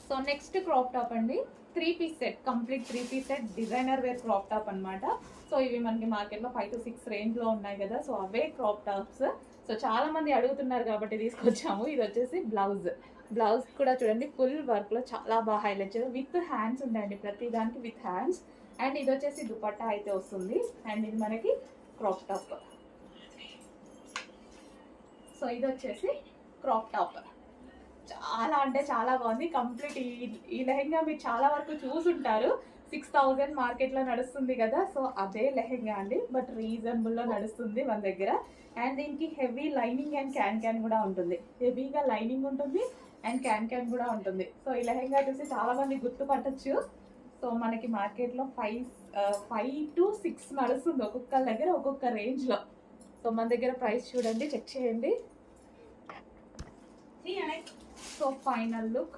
So next crop top అండి, 3 piece set, complete 3 piece set designer wear crop top అనమాట. So ఇవి మనకి మార్కెట్లో 5 to 6 రేంజ్లో ఉన్నాయి కదా, సో అవే క్రాప్ టాప్స్. సో చాలా మంది అడుగుతున్నారు కాబట్టి తీసుకొచ్చాము. ఇది వచ్చేసి బ్లౌజ్ కూడా చూడండి ఫుల్ వర్క్లో చాలా బాగా హైలైట్ చేయాలి, విత్ హ్యాండ్స్ ఉన్నాయండి ప్రతి దానికి విత్ హ్యాండ్స్. అండ్ ఇది వచ్చేసి దుపట్టా అయితే వస్తుంది. అండ్ ఇది మనకి క్రాప్ టాప్. సో ఇది వచ్చేసి క్రాప్ టాప్, చాలా అంటే చాలా బాగుంది. కంప్లీట్ ఈ లెహెంగా మీరు చాలా వరకు చూసుంటారు, 6000 మార్కెట్లో నడుస్తుంది కదా, సో అదే లెహెంగా అండి, బట్ రీజనబుల్లో నడుస్తుంది మన దగ్గర. అండ్ దీనికి హెవీ లైనింగ్ అండ్ క్యాన్ కూడా ఉంటుంది, హెవీగా లైనింగ్ ఉంటుంది అండ్ క్యాన్ కూడా ఉంటుంది. సో ఈ లెహెంగా చూసి చాలా మంది గుర్తుపట్టచ్చు. సో మనకి మార్కెట్లో 5 to 6 నడుస్తుంది, ఒక్కొక్క దగ్గర ఒక్కొక్క రేంజ్లో. సో మన దగ్గర ప్రైస్ చూడండి, చెక్ చేయండి. So final look